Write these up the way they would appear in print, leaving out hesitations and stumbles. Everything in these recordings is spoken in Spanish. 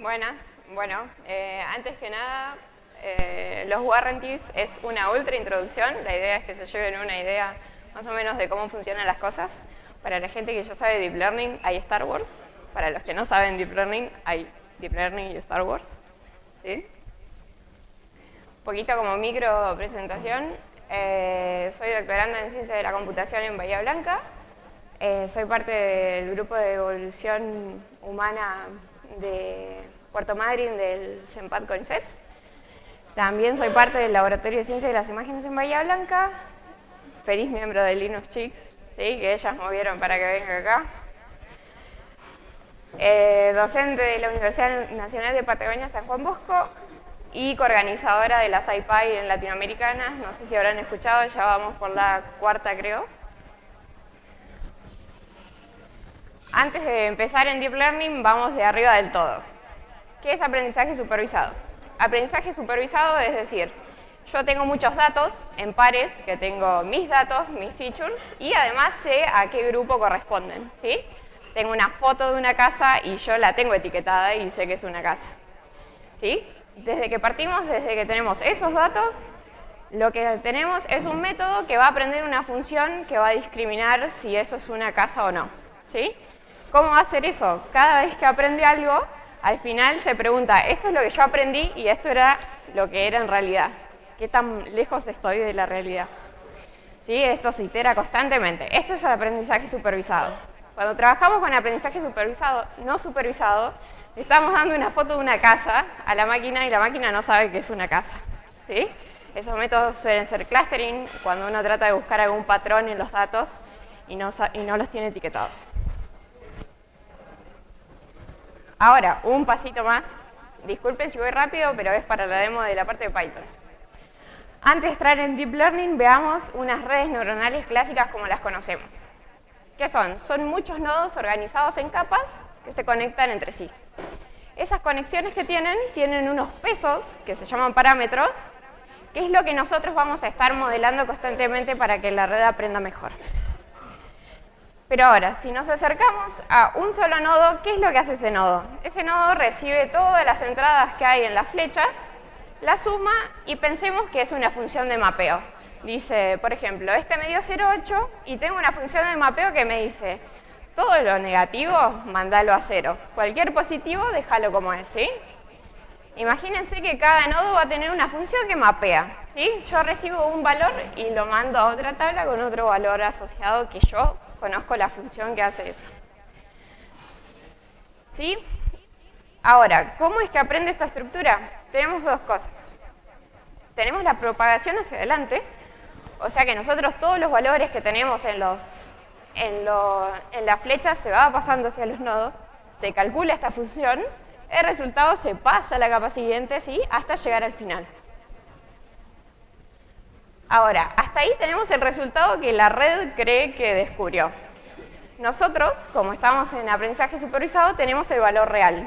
Buenas. Bueno, antes que nada, los warranties es una ultra introducción. La idea es que se lleven una idea más o menos de cómo funcionan las cosas. Para la gente que ya sabe Deep Learning, hay Star Wars. Para los que no saben Deep Learning, hay Deep Learning y Star Wars. ¿Sí? Un poquito como micro presentación. Soy doctoranda en Ciencia de la Computación en Bahía Blanca. Soy parte del grupo de evolución humana de Puerto Madryn del CEMPAD CONICET. También soy parte del Laboratorio de Ciencia de las Imágenes en Bahía Blanca. Feliz miembro de Linux Chicks, ¿sí? Que ellas movieron para que venga acá. Docente de la Universidad Nacional de Patagonia San Juan Bosco y coorganizadora de las IPI en Latinoamericanas. No sé si habrán escuchado, ya vamos por la cuarta, creo. Antes de empezar en Deep Learning, vamos de arriba del todo. ¿Qué es aprendizaje supervisado? Aprendizaje supervisado es decir, yo tengo muchos datos en pares, que tengo mis datos, mis features, y además sé a qué grupo corresponden, ¿sí? Tengo una foto de una casa y yo la tengo etiquetada y sé que es una casa, ¿sí? Desde que partimos, desde que tenemos esos datos, lo que tenemos es un método que va a aprender una función que va a discriminar si eso es una casa o no, ¿sí? ¿Cómo va a hacer eso? Cada vez que aprende algo, al final se pregunta, esto es lo que yo aprendí y esto era lo que era en realidad. ¿Qué tan lejos estoy de la realidad? ¿Sí? Esto se itera constantemente. Esto es el aprendizaje supervisado. Cuando trabajamos con aprendizaje supervisado, no supervisado, le estamos dando una foto de una casa a la máquina y la máquina no sabe que es una casa, ¿sí? Esos métodos suelen ser clustering, cuando uno trata de buscar algún patrón en los datos y no los tiene etiquetados. Ahora, un pasito más. Disculpen si voy rápido, pero es para la demo de la parte de Python. Antes de entrar en Deep Learning, veamos unas redes neuronales clásicas como las conocemos. ¿Qué son? Son muchos nodos organizados en capas que se conectan entre sí. Esas conexiones que tienen unos pesos que se llaman parámetros, que es lo que nosotros vamos a estar modelando constantemente para que la red aprenda mejor. Pero ahora, si nos acercamos a un solo nodo, ¿qué es lo que hace ese nodo? Ese nodo recibe todas las entradas que hay en las flechas, la suma y pensemos que es una función de mapeo. Dice, por ejemplo, este me dio 0,8 y tengo una función de mapeo que me dice, todo lo negativo, mandalo a 0. Cualquier positivo, déjalo como es, ¿sí? Imagínense que cada nodo va a tener una función que mapea, ¿sí? Yo recibo un valor y lo mando a otra tabla con otro valor asociado que yo conozco la función que hace eso. ¿Sí? Ahora, ¿cómo es que aprende esta estructura? Tenemos dos cosas. Tenemos la propagación hacia adelante, o sea que nosotros todos los valores que tenemos en la flecha se va pasando hacia los nodos, se calcula esta función, el resultado se pasa a la capa siguiente, ¿sí? Hasta llegar al final. Ahora, hasta ahí tenemos el resultado que la red cree que descubrió. Nosotros, como estamos en aprendizaje supervisado, tenemos el valor real.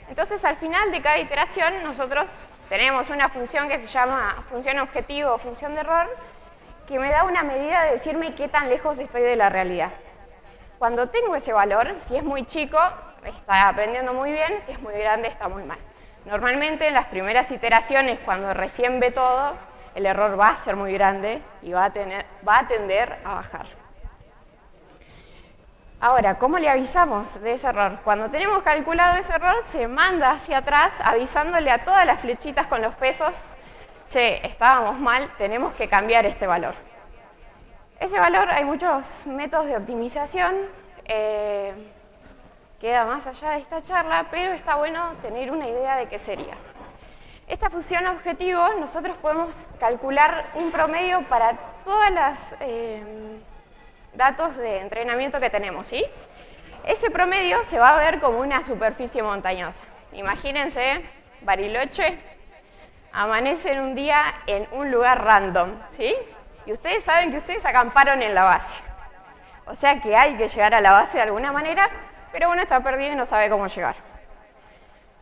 Entonces, al final de cada iteración, nosotros tenemos una función que se llama función objetivo o función de error, que me da una medida de decirme qué tan lejos estoy de la realidad. Cuando tengo ese valor, si es muy chico, está aprendiendo muy bien, si es muy grande, está muy mal. Normalmente, en las primeras iteraciones, cuando recién ve todo, el error va a ser muy grande y va a tender a bajar. Ahora, ¿cómo le avisamos de ese error? Cuando tenemos calculado ese error, se manda hacia atrás avisándole a todas las flechitas con los pesos, che, estábamos mal, tenemos que cambiar este valor. Ese valor, hay muchos métodos de optimización, queda más allá de esta charla, pero está bueno tener una idea de qué sería. Esta función objetivo, nosotros podemos calcular un promedio para todas las datos de entrenamiento que tenemos, ¿sí? Ese promedio se va a ver como una superficie montañosa. Imagínense, Bariloche, amanece en un día en un lugar random, ¿sí? Y ustedes saben que ustedes acamparon en la base. O sea que hay que llegar a la base de alguna manera, pero uno está perdido y no sabe cómo llegar.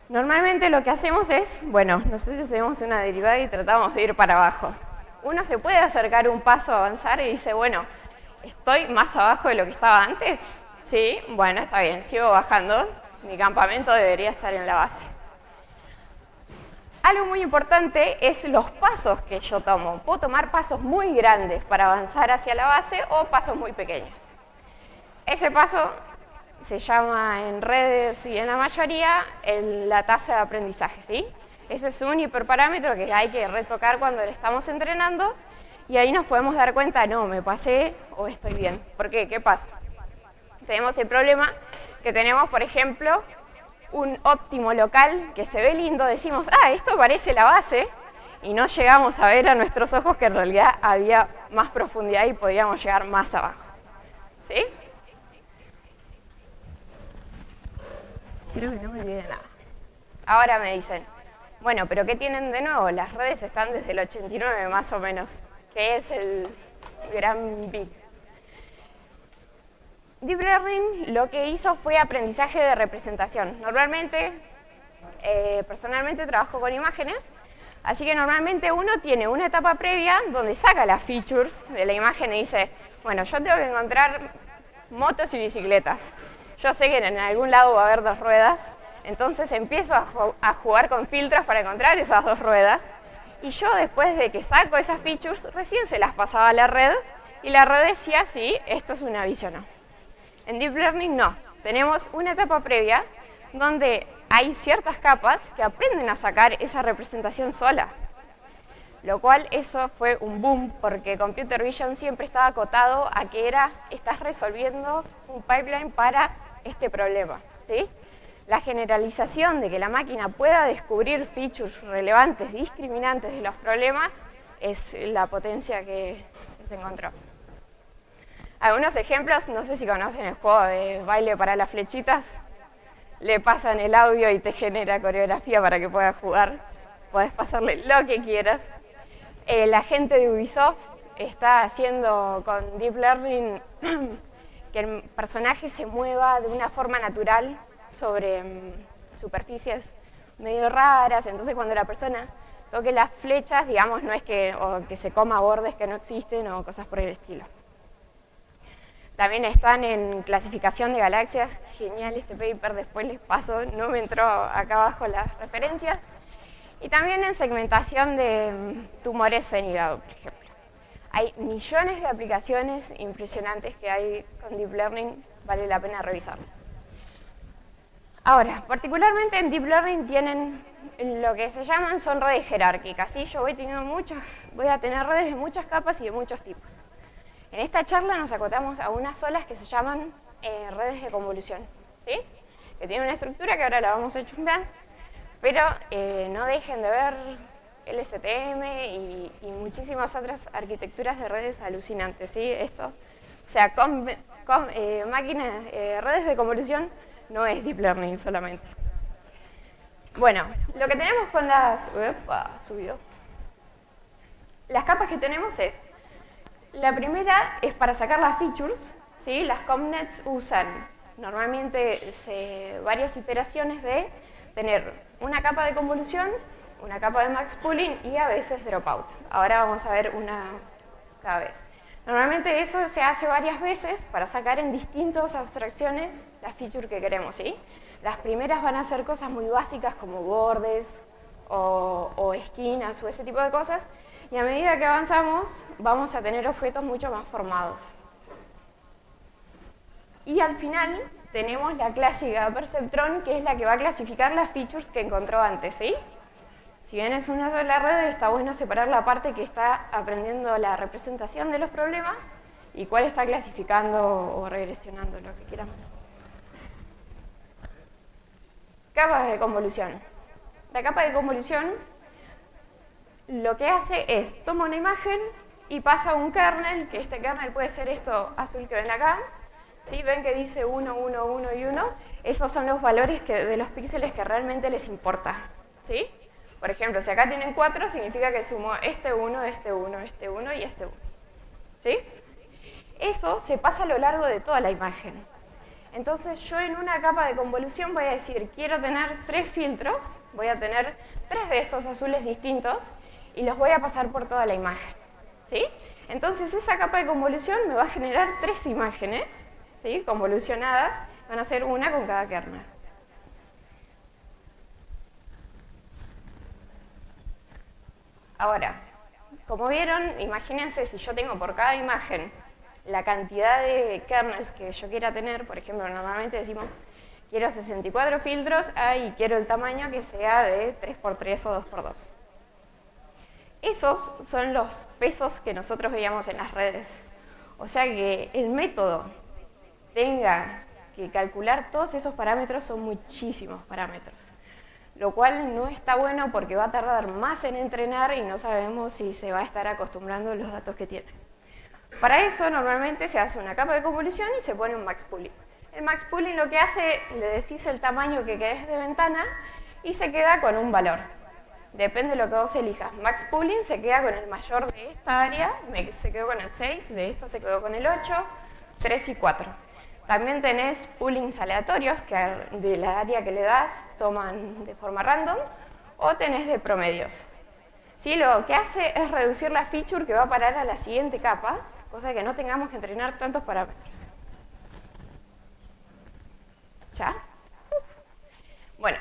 Normalmente lo que hacemos es, bueno, nosotros hacemos una derivada y tratamos de ir para abajo. Uno se puede acercar un paso, avanzar y dice, bueno, ¿estoy más abajo de lo que estaba antes? Sí, bueno, está bien, sigo bajando. mi campamento debería estar en la base. Algo muy importante es los pasos que yo tomo. Puedo tomar pasos muy grandes para avanzar hacia la base o pasos muy pequeños. Ese paso se llama en redes y en la mayoría la tasa de aprendizaje, ¿sí? Ese es un hiperparámetro que hay que retocar cuando le estamos entrenando y ahí nos podemos dar cuenta, no, me pasé o estoy bien. ¿Por qué? ¿Qué pasa? Tenemos el problema que tenemos, por ejemplo, un óptimo local que se ve lindo, decimos, esto parece la base, y no llegamos a ver a nuestros ojos que en realidad había más profundidad y podíamos llegar más abajo. ¿Sí? Creo que no me olvidé de nada. Ahora me dicen, bueno, pero ¿qué tienen de nuevo? Las redes están desde el 89 más o menos, que es el gran big. Deep Learning lo que hizo fue aprendizaje de representación. Normalmente, personalmente trabajo con imágenes, así que normalmente uno tiene una etapa previa donde saca las features de la imagen y dice, bueno, yo tengo que encontrar motos y bicicletas. Yo sé que en algún lado va a haber dos ruedas, entonces empiezo a jugar con filtros para encontrar esas dos ruedas. Y yo después de que saco esas features, recién se las pasaba a la red y la red decía, sí, esto es una visión o no. En Deep Learning no, tenemos una etapa previa donde hay ciertas capas que aprenden a sacar esa representación sola. Lo cual eso fue un boom porque Computer Vision siempre estaba acotado a que estás resolviendo un pipeline para este problema, ¿sí? La generalización de que la máquina pueda descubrir features relevantes, discriminantes de los problemas, es la potencia que se encontró. Algunos ejemplos, no sé si conocen el juego de baile para las flechitas. Le pasan el audio y te genera coreografía para que puedas jugar. Podés pasarle lo que quieras. La gente de Ubisoft está haciendo con Deep Learning que el personaje se mueva de una forma natural sobre superficies medio raras. Entonces cuando la persona toque las flechas, digamos, no es que se coma bordes que no existen o cosas por el estilo. También están en clasificación de galaxias, genial este paper, después les paso, no me entró acá abajo las referencias. Y también en segmentación de tumores cenigrado, por ejemplo. Hay millones de aplicaciones impresionantes que hay con Deep Learning, vale la pena revisarlas. Ahora, particularmente en Deep Learning tienen lo que se llaman son redes jerárquicas, ¿sí? Yo voy a tener redes de muchas capas y de muchos tipos. En esta charla nos acotamos a unas solas que se llaman redes de convolución, ¿sí? Que tienen una estructura que ahora la vamos a chumbear, pero no dejen de ver LSTM y muchísimas otras arquitecturas de redes alucinantes, ¿sí? Esto, o sea, redes de convolución no es Deep Learning solamente. Bueno, lo que tenemos con las capas que tenemos es, la primera es para sacar las features, ¿sí? Las COMNETs usan normalmente varias iteraciones de tener una capa de convolución, una capa de max pooling y a veces dropout. Ahora vamos a ver una cada vez. Normalmente eso se hace varias veces para sacar en distintas abstracciones las features que queremos, ¿sí? Las primeras van a ser cosas muy básicas como bordes o esquinas o ese tipo de cosas. Y a medida que avanzamos, vamos a tener objetos mucho más formados. Y al final tenemos la clásica perceptron, que es la que va a clasificar las features que encontró antes, ¿sí? Si bien es una sola red, está bueno separar la parte que está aprendiendo la representación de los problemas y cuál está clasificando o regresionando, lo que quieran. Capas de convolución. La capa de convolución lo que hace es, toma una imagen y pasa a un kernel, que este kernel puede ser esto azul que ven acá, ¿sí? Ven que dice 1, 1, 1 y 1, esos son los valores de los píxeles que realmente les importa, ¿sí? Por ejemplo, si acá tienen 4, significa que sumo este 1, este 1, este 1 y este 1, ¿sí? Eso se pasa a lo largo de toda la imagen. Entonces yo en una capa de convolución voy a decir, quiero tener 3 filtros, voy a tener 3 de estos azules distintos, y los voy a pasar por toda la imagen, ¿sí? Entonces esa capa de convolución me va a generar 3 imágenes, ¿sí? Convolucionadas, van a ser una con cada kernel. Ahora, como vieron, imagínense si yo tengo por cada imagen la cantidad de kernels que yo quiera tener. Por ejemplo, normalmente decimos, quiero 64 filtros y quiero el tamaño que sea de 3×3 o 2×2. Esos son los pesos que nosotros veíamos en las redes. O sea que el método tenga que calcular todos esos parámetros, son muchísimos parámetros. Lo cual no está bueno porque va a tardar más en entrenar y no sabemos si se va a estar acostumbrando a los datos que tiene. Para eso normalmente se hace una capa de convolución y se pone un max pooling. El max pooling lo que hace, le decís el tamaño que querés de ventana y se queda con un valor. Depende de lo que vos elijas. Max pooling se queda con el mayor de esta área, se quedó con el 6, de esta se quedó con el 8, 3 y 4. También tenés poolings aleatorios que de la área que le das toman de forma random, o tenés de promedios. ¿Sí? Lo que hace es reducir la feature que va a parar a la siguiente capa, cosa que no tengamos que entrenar tantos parámetros. ¿Ya? Bueno.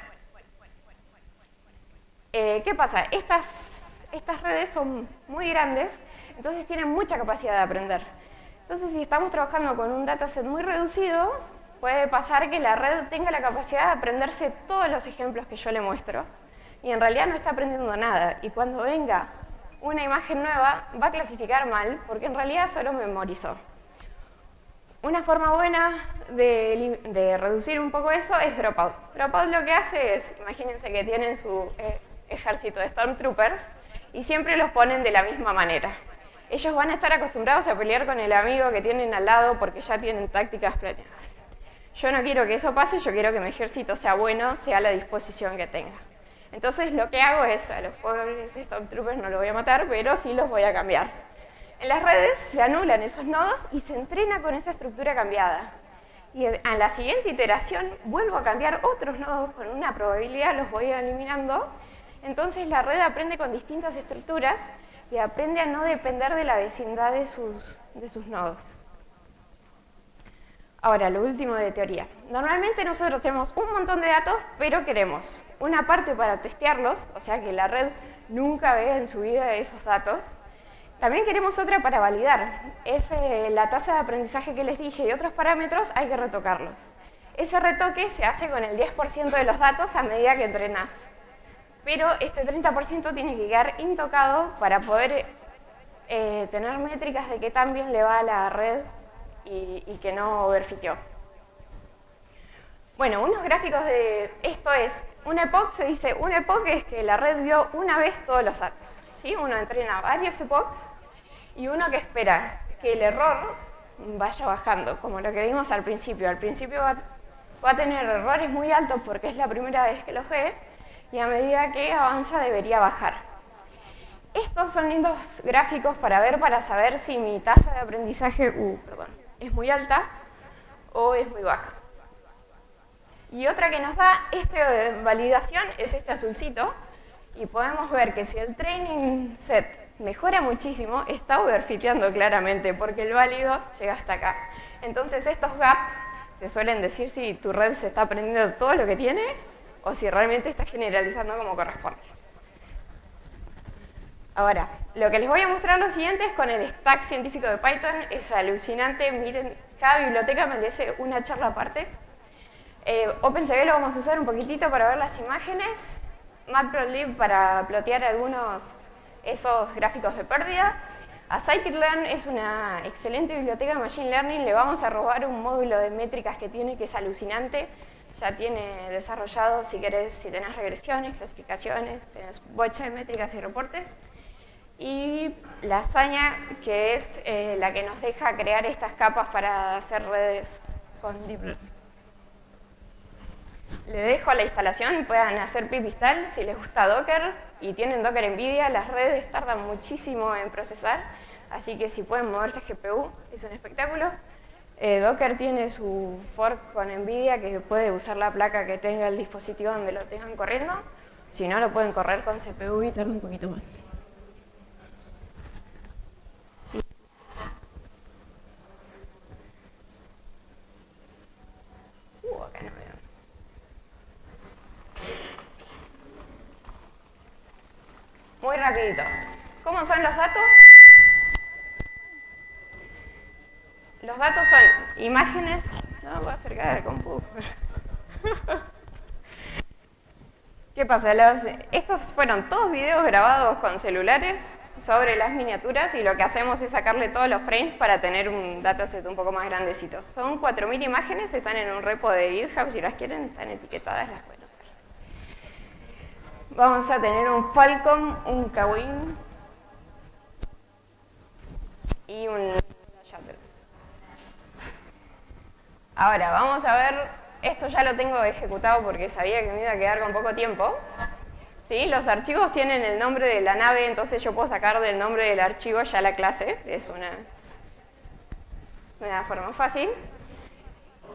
¿Qué pasa? Estas redes son muy grandes, entonces tienen mucha capacidad de aprender. Entonces, si estamos trabajando con un dataset muy reducido, puede pasar que la red tenga la capacidad de aprenderse todos los ejemplos que yo le muestro, y en realidad no está aprendiendo nada. Y cuando venga una imagen nueva, va a clasificar mal, porque en realidad solo memorizó. Una forma buena de reducir un poco eso es Dropout. Dropout lo que hace es, imagínense que tienen su ejército de Stormtroopers y siempre los ponen de la misma manera. Ellos van a estar acostumbrados a pelear con el amigo que tienen al lado porque ya tienen tácticas planeadas. Yo no quiero que eso pase, yo quiero que mi ejército sea bueno, sea la disposición que tenga. Entonces lo que hago es, a los pobres Stormtroopers no los voy a matar, pero sí los voy a cambiar. En las redes se anulan esos nodos y se entrena con esa estructura cambiada. Y en la siguiente iteración vuelvo a cambiar otros nodos con una probabilidad, los voy eliminando. Entonces la red aprende con distintas estructuras y aprende a no depender de la vecindad de sus nodos. Ahora, lo último de teoría. Normalmente nosotros tenemos un montón de datos, pero queremos una parte para testearlos, o sea que la red nunca vea en su vida esos datos. También queremos otra para validar. Es la tasa de aprendizaje que les dije y otros parámetros hay que retocarlos. Ese retoque se hace con el 10% de los datos a medida que entrenás. Pero este 30% tiene que quedar intocado para poder tener métricas de qué tan bien le va a la red y que no overfiteó. Bueno, unos gráficos de esto es, un epoch se dice, un epoch es que la red vio una vez todos los datos. ¿Sí? Uno entrena varios epochs y uno que espera que el error vaya bajando, como lo que vimos al principio. Al principio va a tener errores muy altos porque es la primera vez que los ve, y a medida que avanza debería bajar. Estos son lindos gráficos para ver, para saber si mi tasa de aprendizaje es muy alta o es muy baja. Y otra que nos da esta validación es este azulcito, y podemos ver que si el training set mejora muchísimo, está overfiteando claramente, porque el válido llega hasta acá. Entonces estos gaps te suelen decir si tu red se está aprendiendo todo lo que tiene o si realmente está generalizando como corresponde. Ahora, lo que les voy a mostrar lo siguiente es con el stack científico de Python. Es alucinante, miren, cada biblioteca merece una charla aparte. OpenCV lo vamos a usar un poquitito para ver las imágenes. Matplotlib para plotear esos gráficos de pérdida. A Scikit-learn es una excelente biblioteca de Machine Learning. Le vamos a robar un módulo de métricas que tiene, que es alucinante. Ya tiene desarrollado, si tenés regresiones, clasificaciones, tenés bocha de métricas y reportes. Y Lasaña, que es la que nos deja crear estas capas para hacer redes con Deep Learning. Le dejo la instalación, puedan hacer pip install si les gusta Docker y tienen Docker NVIDIA. Las redes tardan muchísimo en procesar, así que si pueden moverse a GPU es un espectáculo. Docker tiene su fork con NVIDIA que puede usar la placa que tenga el dispositivo donde lo tengan corriendo. Si no, lo pueden correr con CPU y tarda un poquito más. Acá no veo. Muy rapidito. ¿Cómo son los datos? Los datos son imágenes. No me voy a acercar al compu. ¿Qué pasa? Estos fueron todos videos grabados con celulares sobre las miniaturas y lo que hacemos es sacarle todos los frames para tener un dataset un poco más grandecito. Son 4000 imágenes, están en un repo de GitHub, si las quieren están etiquetadas, las pueden usar. Vamos a tener un Falcon, un Kawin y un Shuttle. Ahora, vamos a ver, esto ya lo tengo ejecutado porque sabía que me iba a quedar con poco tiempo. ¿Sí? Los archivos tienen el nombre de la nave, entonces yo puedo sacar del nombre del archivo ya la clase. Es una forma fácil.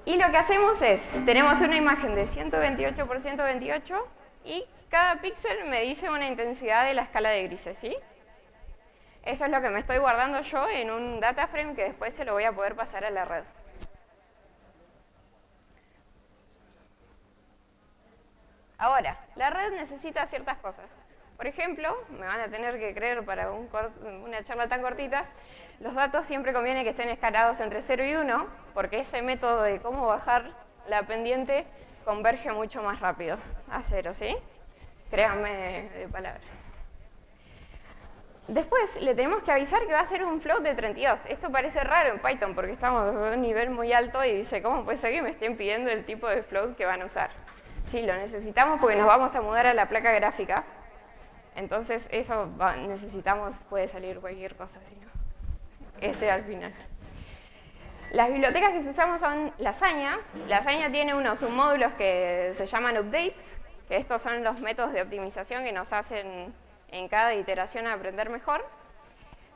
Y lo que hacemos es, tenemos una imagen de 128 por 128 y cada píxel me dice una intensidad de la escala de grises, ¿sí? Eso es lo que me estoy guardando yo en un data frame que después se lo voy a poder pasar a la red. Ahora, la red necesita ciertas cosas. Por ejemplo, me van a tener que creer para una charla tan cortita, los datos siempre conviene que estén escalados entre 0 y 1, porque ese método de cómo bajar la pendiente converge mucho más rápido a 0, ¿sí? Créanme de palabra. Después le tenemos que avisar que va a ser un float de 32. Esto parece raro en Python porque estamos a un nivel muy alto y dice, ¿cómo puede ser que me estén pidiendo el tipo de float que van a usar? Sí, lo necesitamos porque nos vamos a mudar a la placa gráfica. Entonces eso necesitamos, puede salir cualquier cosa, ¿no? Ese al final. Las bibliotecas que usamos son Lasaña. Lasaña tiene unos submódulos que se llaman updates, que estos son los métodos de optimización que nos hacen en cada iteración aprender mejor.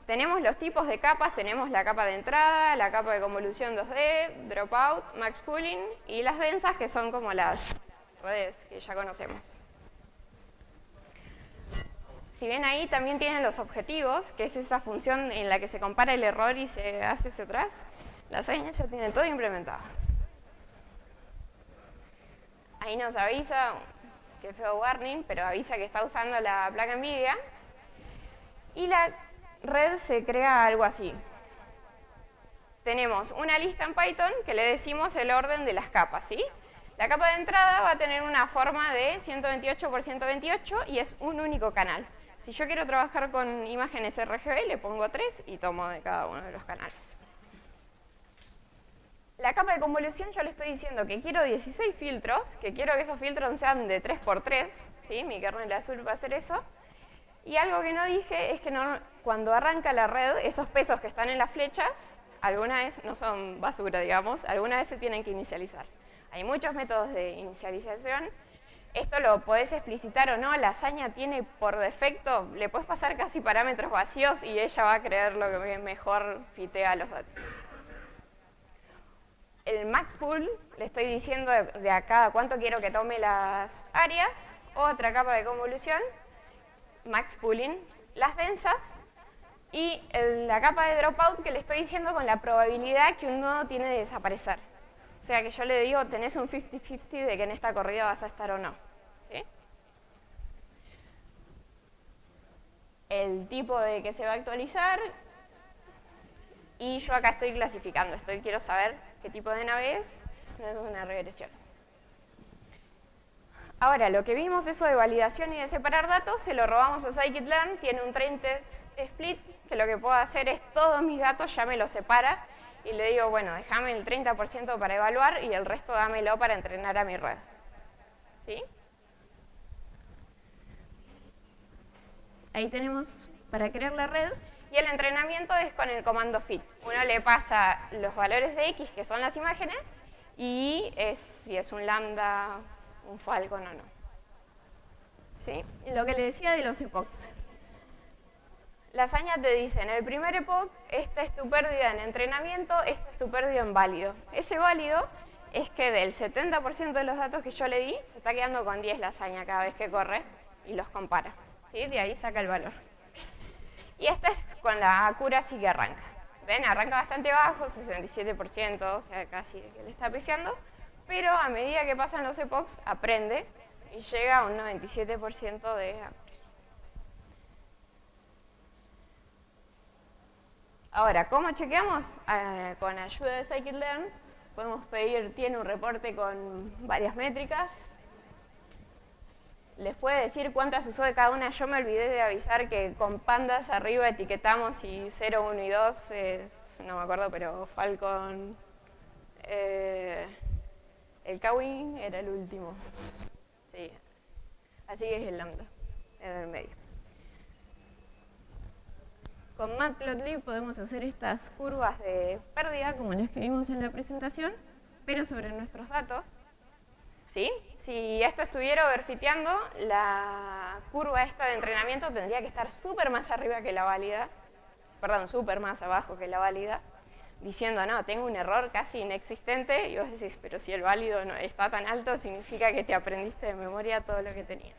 Tenemos los tipos de capas, tenemos la capa de entrada, la capa de convolución 2D, dropout, max pooling y las densas que son como las redes que ya conocemos. Si ven ahí también tienen los objetivos, que es esa función en la que se compara el error y se hace hacia atrás. Las señas ya tienen todo implementado. Ahí nos avisa, que feo warning, pero avisa que está usando la placa NVIDIA. Y la red se crea algo así. Tenemos una lista en Python que le decimos el orden de las capas, ¿sí? La capa de entrada va a tener una forma de 128 por 128 y es un único canal. Si yo quiero trabajar con imágenes RGB, le pongo 3 y tomo de cada uno de los canales. La capa de convolución yo le estoy diciendo que quiero 16 filtros, que quiero que esos filtros sean de 3×3, ¿sí? Mi kernel azul va a hacer eso. Y algo que no dije es que cuando arranca la red, esos pesos que están en las flechas, alguna vez no son basura, digamos, alguna vez se tienen que inicializar. Hay muchos métodos de inicialización. Esto lo podés explicitar o no. Lasaña tiene por defecto, le puedes pasar casi parámetros vacíos y ella va a creer lo que mejor fitea los datos. El max pool, le estoy diciendo de acá cuánto quiero que tome las áreas. Otra capa de convolución, max pooling, las densas. Y la capa de dropout que le estoy diciendo con la probabilidad que un nodo tiene de desaparecer. O sea que yo le digo, tenés un 50-50 de que en esta corrida vas a estar o no. ¿Sí? El tipo de que se va a actualizar. Y yo acá estoy clasificando. Quiero saber qué tipo de nave es. No es una regresión. Ahora, lo que vimos, eso de validación y de separar datos, se lo robamos a scikit-learn. Tiene un train test split, que lo que puedo hacer es todos mis datos ya me los separa. Y le digo, bueno, déjame el 30% para evaluar y el resto dámelo para entrenar a mi red. ¿Sí? Ahí tenemos para crear la red. Y el entrenamiento es con el comando fit. Uno le pasa los valores de X, que son las imágenes, y si es un lambda, un falcon o no. ¿Sí? Lo que le decía de los epochs. Lasaña te dice, en el primer epoch, esta es tu pérdida en entrenamiento, esta es tu pérdida en válido. Ese válido es que del 70% de los datos que yo le di, se está quedando con 10 Lasaña cada vez que corre y los compara. ¿Sí? De ahí saca el valor. Y esta es con la accuracy que arranca. ¿Ven? Arranca bastante bajo, 67%, o sea, casi que le está pifiando. Pero a medida que pasan los epochs, aprende y llega a un 97% de accuracy. Ahora, ¿cómo chequeamos? Con ayuda de scikit-learn podemos pedir, tiene un reporte con varias métricas. Les puede decir cuántas usó de cada una. Yo me olvidé de avisar que con pandas arriba etiquetamos y 0, 1 y 2, no me acuerdo, pero Falcon, el Kawin era el último. Sí, así que es el lambda, en el medio. Con Matplotlib podemos hacer estas curvas de pérdida, como las que vimos en la presentación, pero sobre nuestros datos. ¿Sí? Si esto estuviera overfiteando, la curva esta de entrenamiento tendría que estar súper más arriba que la válida, perdón, súper más abajo que la válida, diciendo, no, tengo un error casi inexistente, y vos decís, pero si el válido no está tan alto, significa que te aprendiste de memoria todo lo que tenías.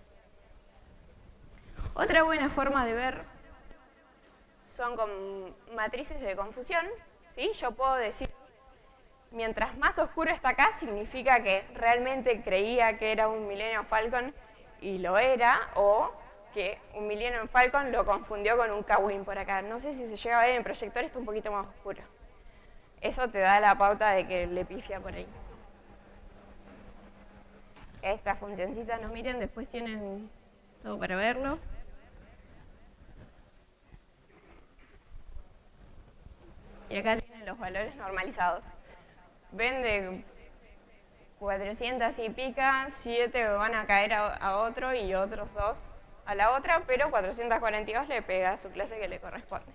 Otra buena forma de ver son con matrices de confusión, ¿sí? Yo puedo decir, mientras más oscuro está acá, significa que realmente creía que era un Millennium Falcon y lo era, o que un Millennium Falcon lo confundió con un Kawin por acá. No sé si se llega a ver en proyector, está un poquito más oscuro. Eso te da la pauta de que le pifia por ahí. Estas funcioncitas, no miren, después tienen todo para verlo. Y acá tienen los valores normalizados. Ven de 400 y pica, 7 van a caer a otro y otros 2 a la otra, pero 442 le pega a su clase que le corresponde.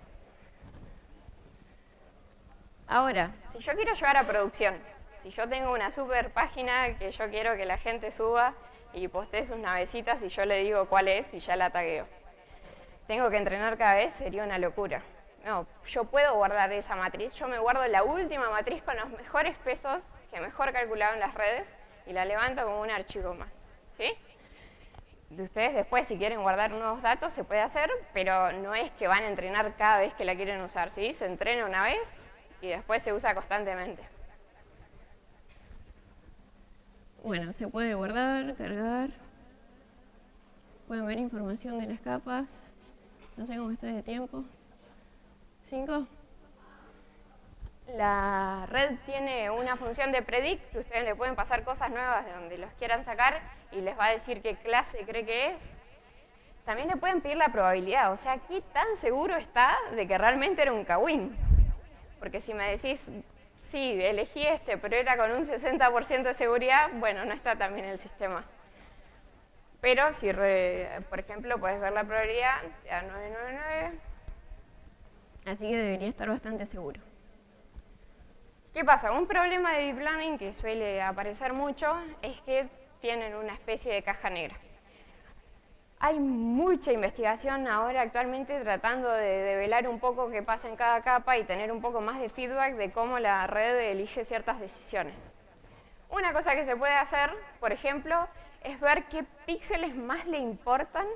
Ahora, si yo quiero llevar a producción, si yo tengo una super página que yo quiero que la gente suba y postee sus navecitas y yo le digo cuál es y ya la tagueo, tengo que entrenar cada vez, sería una locura. No, yo puedo guardar esa matriz, yo me guardo la última matriz con los mejores pesos que mejor calcularon las redes y la levanto como un archivo más, ¿sí? De ustedes después, si quieren guardar nuevos datos, se puede hacer, pero no es que van a entrenar cada vez que la quieren usar, ¿sí? Se entrena una vez y después se usa constantemente. Bueno, se puede guardar, cargar, pueden ver información de las capas, no sé cómo estoy de tiempo. 5. La red tiene una función de predict que ustedes le pueden pasar cosas nuevas de donde los quieran sacar y les va a decir qué clase cree que es. También le pueden pedir la probabilidad, o sea, ¿qué tan seguro está de que realmente era un Kawin? Porque si me decís, sí, elegí este, pero era con un 60% de seguridad, bueno, no está tan bien el sistema. Pero si, por ejemplo, puedes ver la probabilidad, te da 999. Así que debería estar bastante seguro. ¿Qué pasa? Un problema de Deep Learning que suele aparecer mucho es que tienen una especie de caja negra. Hay mucha investigación ahora actualmente tratando de develar un poco qué pasa en cada capa y tener un poco más de feedback de cómo la red elige ciertas decisiones. Una cosa que se puede hacer, por ejemplo, es ver qué píxeles más le importan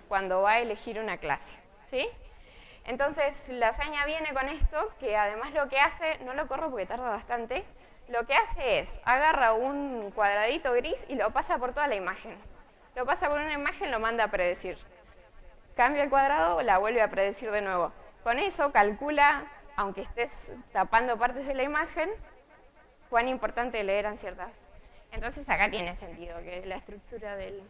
cuando va a elegir una clase, ¿sí? Entonces, Lasaña viene con esto, que además lo que hace, no lo corro porque tarda bastante, lo que hace es, agarra un cuadradito gris y lo pasa por toda la imagen. Lo pasa por una imagen, lo manda a predecir. Cambia el cuadrado, la vuelve a predecir de nuevo. Con eso calcula, aunque estés tapando partes de la imagen, cuán importante le eran ciertas. Entonces acá tiene sentido que la estructura de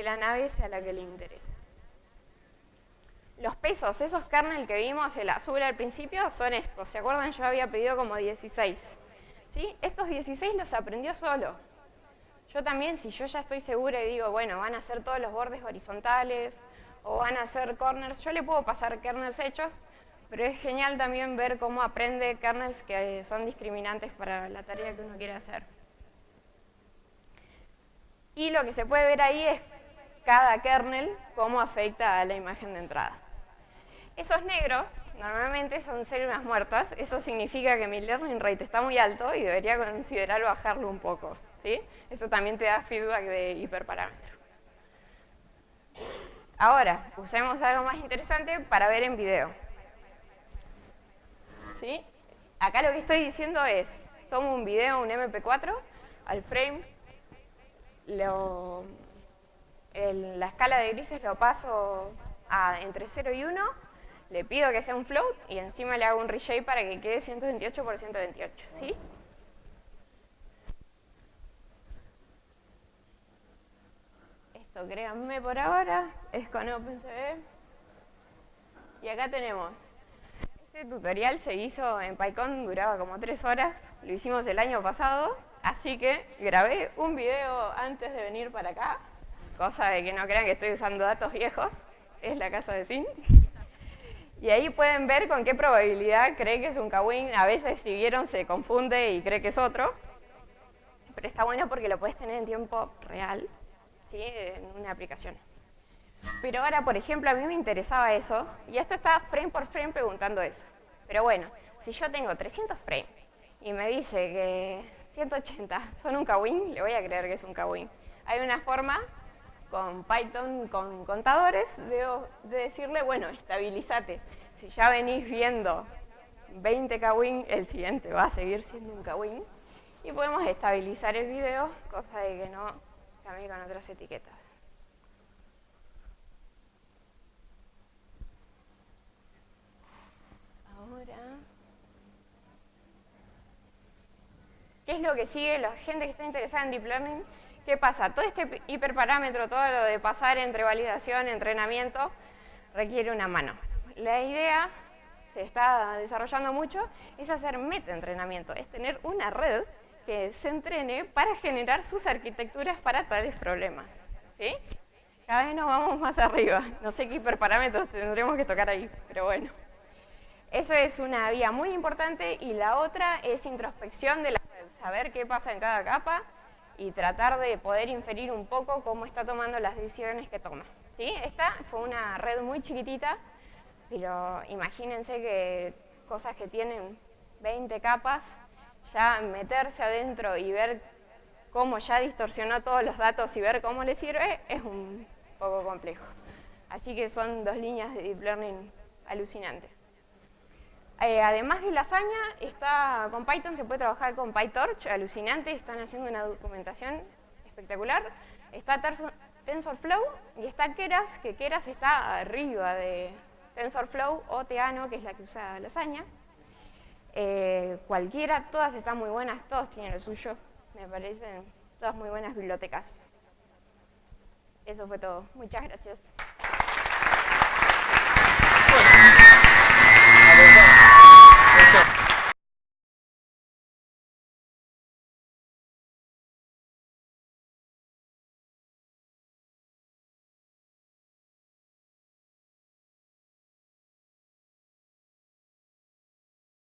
la nave sea la que le interesa. Los pesos, esos kernel que vimos, el azul al principio, son estos. ¿Se acuerdan? Yo había pedido como 16. ¿Sí? Estos 16 los aprendió solo. Yo también, si yo ya estoy segura y digo, bueno, van a ser todos los bordes horizontales o van a ser corners, yo le puedo pasar kernels hechos, pero es genial también ver cómo aprende kernels que son discriminantes para la tarea que uno quiere hacer. Y lo que se puede ver ahí es cada kernel, cómo afecta a la imagen de entrada. Esos negros normalmente son células muertas, eso significa que mi learning rate está muy alto y debería considerar bajarlo un poco, ¿sí? Eso también te da feedback de hiperparámetro. Ahora, usemos algo más interesante para ver en video. ¿Sí? Acá lo que estoy diciendo es, tomo un video, un MP4, al frame, la escala de grises lo paso a entre 0 y 1, le pido que sea un float y encima le hago un reshape para que quede 128 por 128, ¿sí? Esto, créanme por ahora, es con OpenCV. Y acá tenemos, este tutorial se hizo en PyCon, duraba como 3 horas, lo hicimos el año pasado, así que grabé un video antes de venir para acá, cosa de que no crean que estoy usando datos viejos, es la casa de Sin. Y ahí pueden ver con qué probabilidad cree que es un kawin. A veces, si vieron, se confunde y cree que es otro. Pero está bueno porque lo puedes tener en tiempo real, ¿sí? En una aplicación. Pero ahora, por ejemplo, a mí me interesaba eso. Y esto está frame por frame preguntando eso. Pero bueno, si yo tengo 300 frames y me dice que 180 son un kawin, le voy a creer que es un kawin. Hay una forma con Python, con contadores, de decirle, bueno, estabilízate. Si ya venís viendo 20 kawin, el siguiente va a seguir siendo un kawin. Y podemos estabilizar el video, cosa de que no cambie con otras etiquetas. Ahora, ¿qué es lo que sigue? La gente que está interesada en Deep Learning, ¿qué pasa? Todo este hiperparámetro, todo lo de pasar entre validación y entrenamiento, requiere una mano. La idea, se está desarrollando mucho, es hacer metaentrenamiento, es tener una red que se entrene para generar sus arquitecturas para tales problemas, ¿sí? Cada vez nos vamos más arriba. No sé qué hiperparámetros tendremos que tocar ahí, pero bueno. Eso es una vía muy importante y la otra es introspección de la red, saber qué pasa en cada capa y tratar de poder inferir un poco cómo está tomando las decisiones que toma, ¿sí? Esta fue una red muy chiquitita, pero imagínense que cosas que tienen 20 capas, ya meterse adentro y ver cómo ya distorsionó todos los datos y ver cómo le sirve es un poco complejo. Así que son 2 líneas de Deep Learning alucinantes. Además de lasaña, con Python se puede trabajar con PyTorch, alucinante, están haciendo una documentación espectacular. Está TensorFlow y está Keras, que Keras está arriba de TensorFlow o Theano, que es la que usa lasaña. Cualquiera, todas están muy buenas, todos tienen lo suyo, me parecen todas muy buenas bibliotecas. Eso fue todo. Muchas gracias.